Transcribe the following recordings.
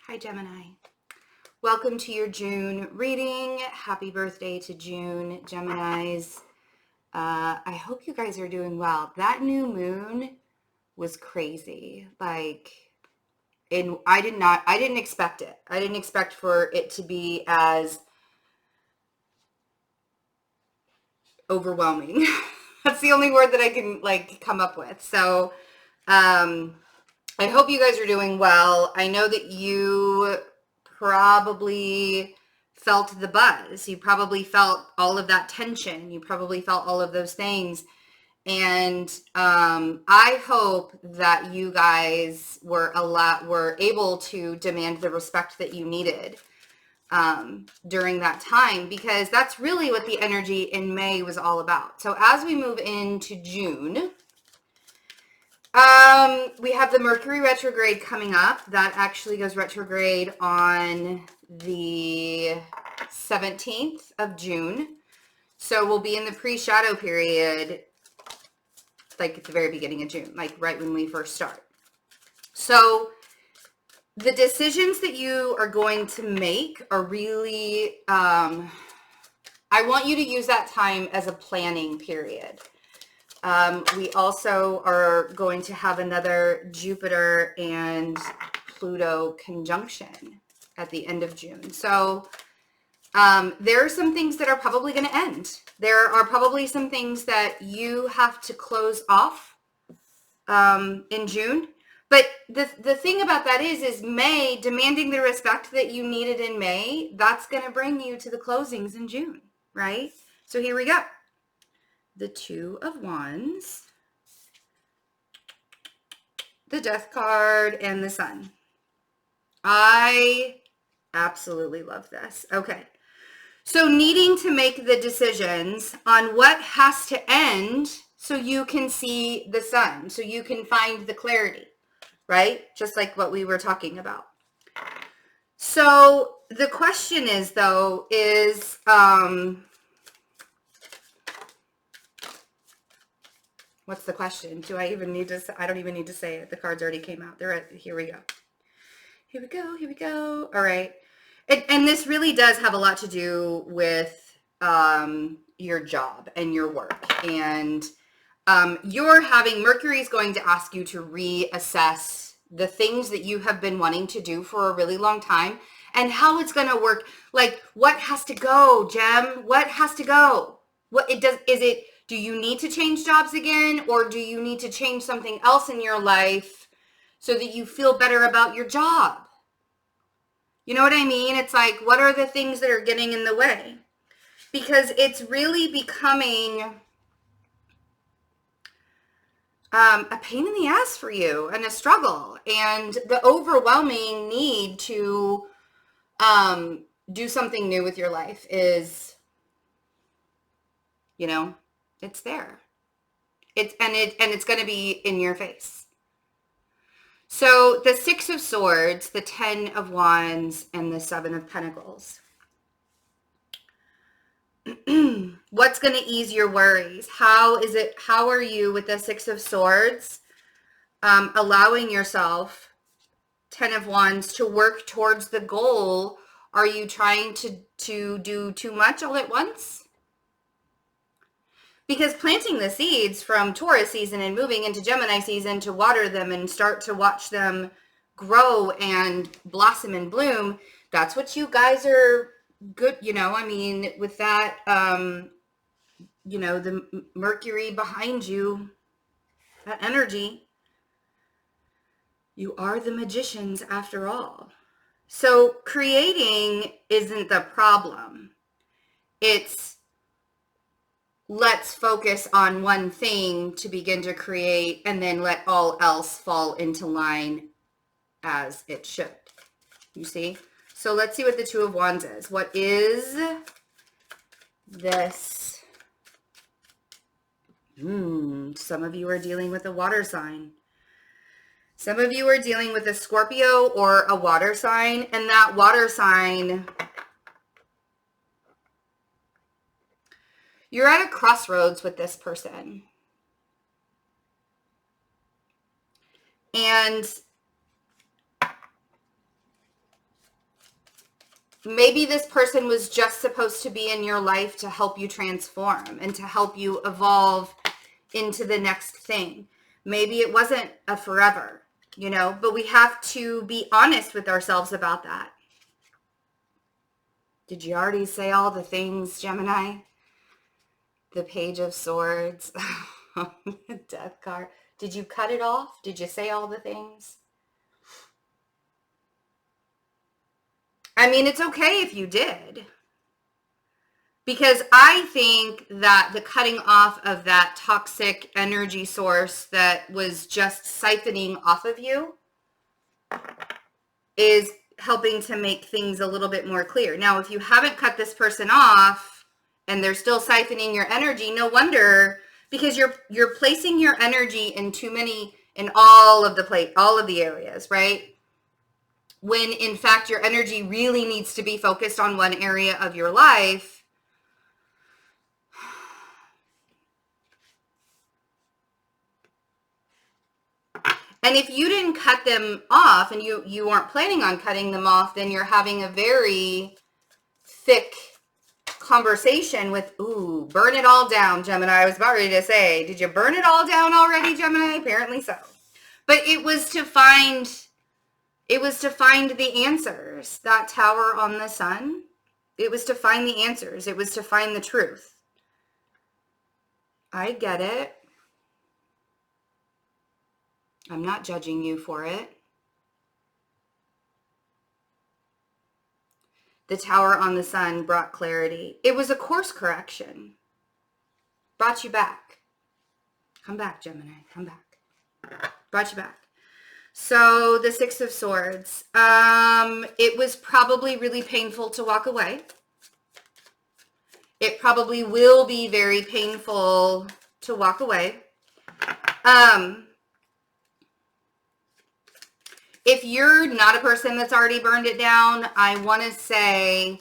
Hi, Gemini. Welcome to your June reading. Happy birthday to June, Geminis. I hope you guys are doing well. That new moon was crazy. And I didn't expect it. I didn't expect for it to be as overwhelming. That's the only word that I can come up with. So, I hope you guys are doing well. I know that you probably felt the buzz. You probably felt all of that tension. You probably felt all of those things. And I hope that you guys were able to demand the respect that you needed during that time, because that's really what the energy in May was all about. So as we move into June, we have the Mercury retrograde coming up. That actually goes retrograde on the 17th of June. So we'll be in the pre-shadow period, like at the very beginning of June, like right when we first start. So the decisions that you are going to make are really, I want you to use that time as a planning period. We also are going to have another Jupiter and Pluto conjunction at the end of June. So there are some things that are probably going to end. There are probably some things that you have to close off in June. But the thing about that is May, demanding the respect that you needed in May, that's going to bring you to the closings in June, right? So here we go. The Two of Wands, the Death card, and the Sun. I absolutely love this. Okay. So needing to make the decisions on what has to end so you can see the sun, so you can find the clarity, right? Just like what we were talking about. So the question is, though, what's the question? Do I even need to say? I don't even need to say it. The cards already came out. Here we go. Here we go. Here we go. All right. And this really does have a lot to do with your job and your work. And Mercury's going to ask you to reassess the things that you have been wanting to do for a really long time and how it's going to work. Like, what has to go, Gem? What has to go? Do you need to change jobs again, or do you need to change something else in your life so that you feel better about your job? You know what I mean? It's like, what are the things that are getting in the way? Because it's really becoming a pain in the ass for you and a struggle, and the overwhelming need to do something new with your life is, it's there. It's going to be in your face. So the Six of Swords, the Ten of Wands, and the Seven of Pentacles. What's going to ease your worries? How are you with the Six of Swords, allowing yourself, Ten of Wands, to work towards the goal? Are you trying to do too much all at once? Because planting the seeds from Taurus season and moving into Gemini season to water them and start to watch them grow and blossom and bloom, that's what you guys are good, with that, the Mercury behind you, that energy, you are the magicians after all. So creating isn't the problem. It's, let's focus on one thing to begin to create, and then let all else fall into line as it should. You see? So let's see what the Two of Wands is. What is this? Some of you are dealing with a water sign. Some of you are dealing with a Scorpio or a water sign, and that water sign, you're at a crossroads with this person. And maybe this person was just supposed to be in your life to help you transform and to help you evolve into the next thing. Maybe it wasn't a forever, you know, but we have to be honest with ourselves about that. Did you already say all the things, Gemini? The Page of Swords, Death card. Did you cut it off? Did you say all the things? I mean, it's okay if you did. Because I think that the cutting off of that toxic energy source that was just siphoning off of you is helping to make things a little bit more clear. Now, if you haven't cut this person off and they're still siphoning your energy, no wonder, because you're placing your energy in all of the areas, right? When in fact your energy really needs to be focused on one area of your life. And if you didn't cut them off and you weren't planning on cutting them off, then you're having a very thick conversation with, ooh, burn it all down, Gemini. I was about ready to say, did you burn it all down already, Gemini? Apparently so. But it was to find the answers. That Tower on the Sun, it was to find the answers. It was to find the truth. I get it. I'm not judging you for it. The Tower on the Sun brought clarity. It was a course correction. Brought you back. Come back, Gemini. Come back. Brought you back. So the Six of Swords. It was probably really painful to walk away. It probably will be very painful to walk away. If you're not a person that's already burned it down, I want to say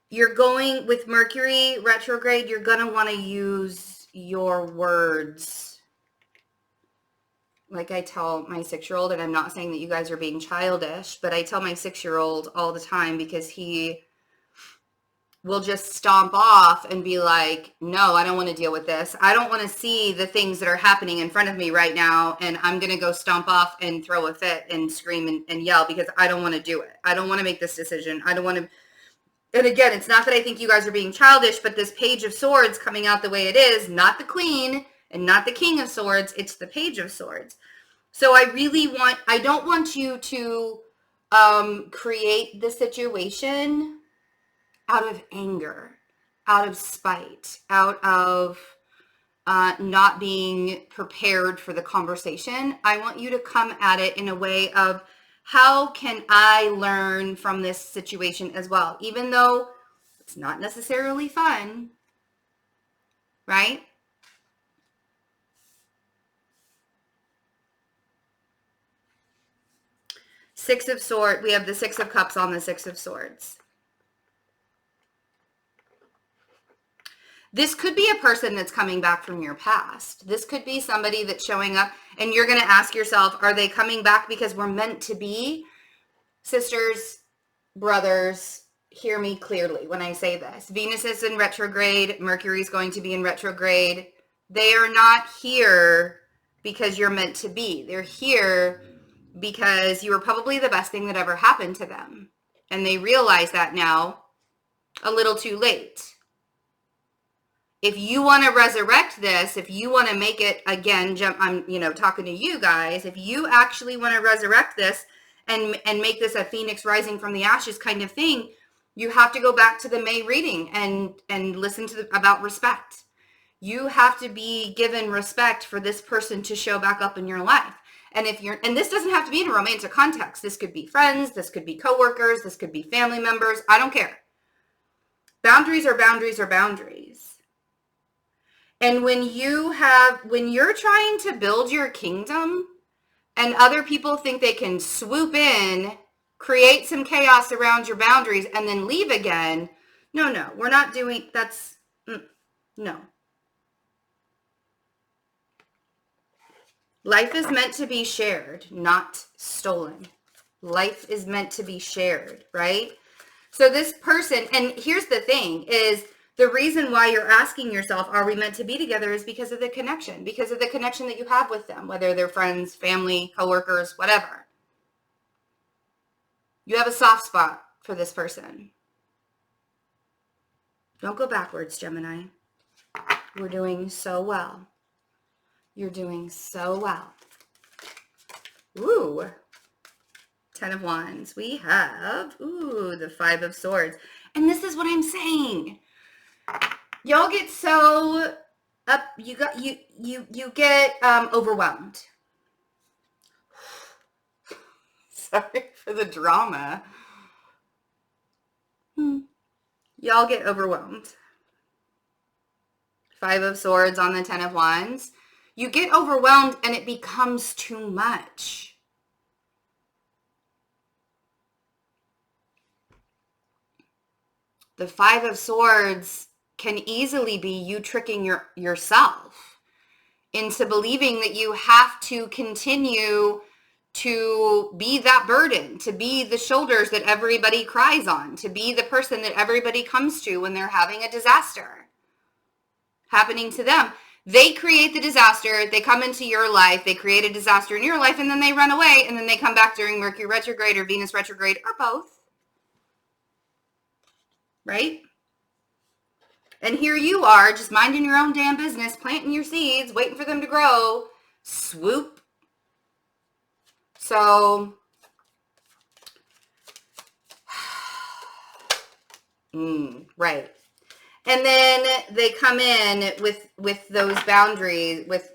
you're going with Mercury retrograde, you're going to want to use your words. Like I tell my 6-year-old, and I'm not saying that you guys are being childish, but I tell my 6-year-old all the time because he will just stomp off and be like, no, I don't want to deal with this. I don't want to see the things that are happening in front of me right now. And I'm going to go stomp off and throw a fit and scream and yell because I don't want to do it. I don't want to make this decision. I don't want to. And again, it's not that I think you guys are being childish, but this Page of Swords coming out the way it is, not the Queen and not the King of Swords. It's the Page of Swords. So I don't want you to create the situation out of anger, out of spite, out of not being prepared for the conversation. I want you to come at it in a way of, how can I learn from this situation as well? Even though it's not necessarily fun, right? Six of Swords, we have the Six of Cups on the Six of Swords. This could be a person that's coming back from your past. This could be somebody that's showing up and you're going to ask yourself, are they coming back because we're meant to be? Sisters, brothers, hear me clearly when I say this. Venus is in retrograde. Mercury is going to be in retrograde. They are not here because you're meant to be. They're here because you were probably the best thing that ever happened to them. And they realize that now a little too late. If you want to resurrect this, if you want to make it again, I'm talking to you guys, if you actually want to resurrect this and make this a phoenix rising from the ashes kind of thing, you have to go back to the May reading and listen to about respect. You have to be given respect for this person to show back up in your life. And and this doesn't have to be in a romantic context. This could be friends, this could be coworkers, this could be family members. I don't care. Boundaries are boundaries are boundaries. And when you're trying to build your kingdom and other people think they can swoop in, create some chaos around your boundaries and then leave again, no, we're not doing, no. Life is meant to be shared, not stolen. Life is meant to be shared, right? So this person, and here's the thing, is the reason why you're asking yourself, are we meant to be together, is because of the connection that you have with them, whether they're friends, family, coworkers, whatever. You have a soft spot for this person. Don't go backwards, Gemini. We're doing so well. You're doing so well. Ooh. 10 of Wands. We have, the 5 of Swords. And this is what I'm saying. Y'all get so up, you get overwhelmed. Sorry for the drama. Y'all get overwhelmed. 5 of Swords on the 10 of Wands. You get overwhelmed and it becomes too much. The 5 of Swords can easily be you tricking yourself into believing that you have to continue to be that burden, to be the shoulders that everybody cries on, to be the person that everybody comes to when they're having a disaster happening to them. They create the disaster, they come into your life, they create a disaster in your life, and then they run away, and then they come back during Mercury retrograde or Venus retrograde or both. Right? And here you are, just minding your own damn business, planting your seeds, waiting for them to grow. Swoop. So, right. And then they come in with those boundaries, with,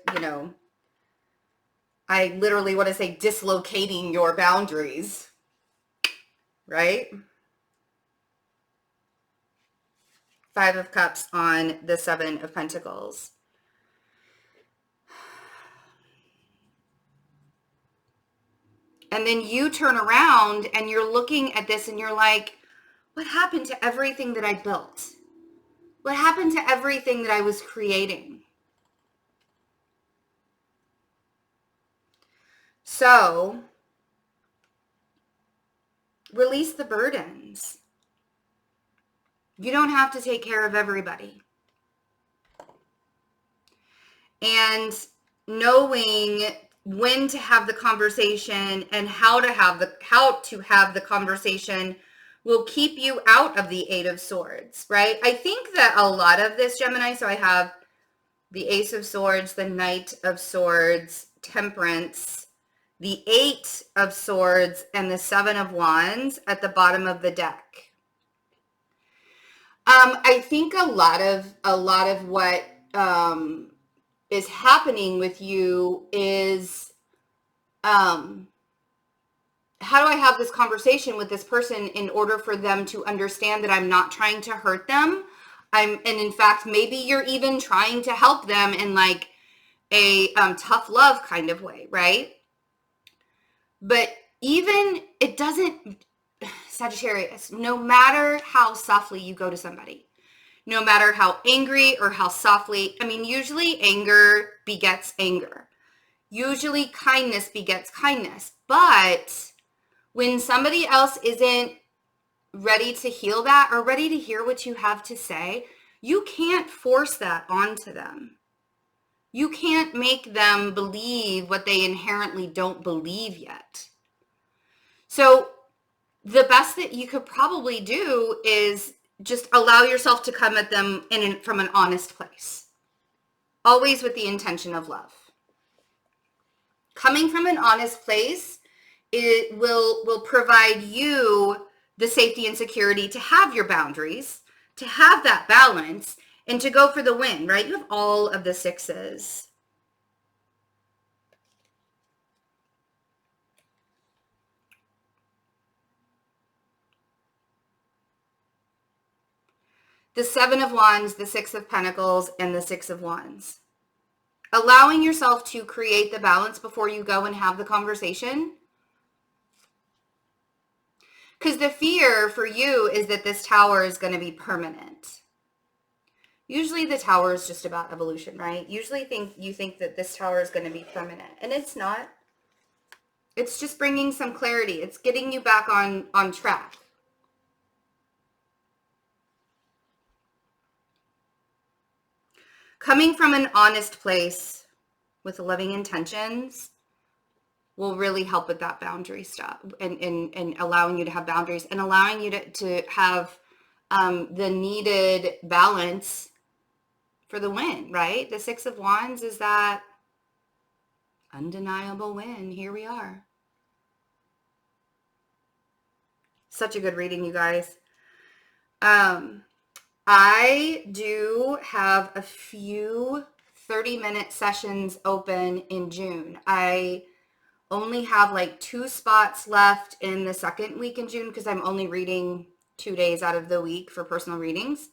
I literally want to say dislocating your boundaries, right? 5 of Cups on the 7 of Pentacles. And then you turn around and you're looking at this and you're like, what happened to everything that I built? What happened to everything that I was creating? So, release the burdens. You don't have to take care of everybody. And knowing when to have the conversation and how to have the conversation will keep you out of the 8 of Swords, right? I think that a lot of this, Gemini, so I have the Ace of Swords, the Knight of Swords, Temperance, the 8 of Swords, and the 7 of Wands at the bottom of the deck. I think a lot of what is happening with you is, how do I have this conversation with this person in order for them to understand that I'm not trying to hurt them? And in fact, maybe you're even trying to help them in like a tough love kind of way, right? But even it doesn't, Sagittarius, no matter how softly you go to somebody, no matter how angry or how softly, usually anger begets anger. Usually kindness begets kindness. But when somebody else isn't ready to heal that or ready to hear what you have to say, you can't force that onto them. You can't make them believe what they inherently don't believe yet. So the best that you could probably do is just allow yourself to come at them from an honest place. Always with the intention of love. Coming from an honest place, it will provide you the safety and security to have your boundaries, to have that balance, and to go for the win, right? You have all of the 6s. The 7 of Wands, the 6 of Pentacles, and the 6 of Wands. Allowing yourself to create the balance before you go and have the conversation. Because the fear for you is that this tower is going to be permanent. Usually the tower is just about evolution, right? Usually you think that this tower is going to be permanent, and it's not. It's just bringing some clarity. It's getting you back on track. Coming from an honest place with loving intentions will really help with that boundary stuff and allowing you to have boundaries and allowing you to have the needed balance for the win, right? The Six of Wands is that undeniable win. Here we are. Such a good reading, you guys. I do have a few 30-minute sessions open in June. I only have like 2 spots left in the second week in June because I'm only reading 2 days out of the week for personal readings.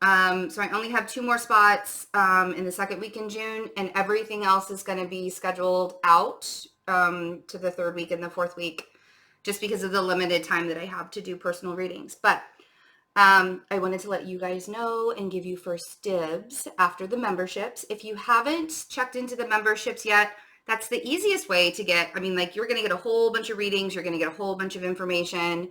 So I only have 2 more spots in the second week in June, and everything else is going to be scheduled out to the 3rd week and the 4th week, just because of the limited time that I have to do personal readings. But I wanted to let you guys know and give you first dibs after the memberships. If you haven't checked into the memberships yet, that's the easiest way to get, I mean, like, you're going to get a whole bunch of readings. You're going to get a whole bunch of information.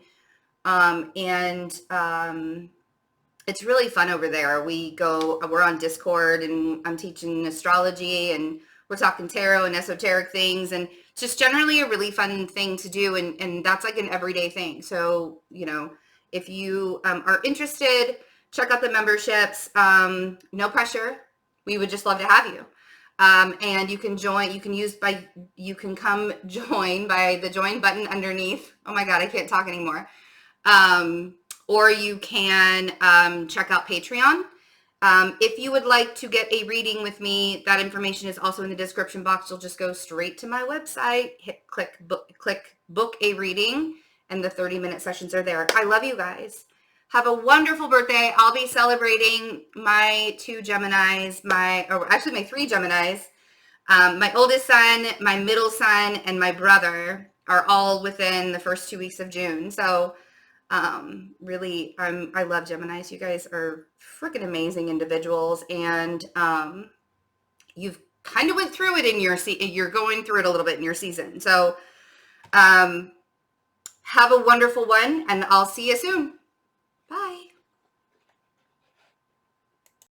It's really fun over there. We're on Discord, and I'm teaching astrology, and we're talking tarot and esoteric things, and it's just generally a really fun thing to do. And that's like an everyday thing. So, you know, if you are interested, check out the memberships. No pressure. We would just love to have you. And you can join, you can come join by the join button underneath. Oh my God, I can't talk anymore. Or you can check out Patreon. If you would like to get a reading with me, that information is also in the description box. You'll just go straight to my website, click book a reading, and the 30-minute sessions are there. I love you guys. Have a wonderful birthday. I'll be celebrating my 2 Geminis, my 3 Geminis. My oldest son, my middle son, and my brother are all within the first 2 weeks of June. So really, I love Geminis. You guys are freaking amazing individuals, and you've kind of went through it in your you're going through it a little bit in your season. So have a wonderful one, and I'll see you soon. Bye.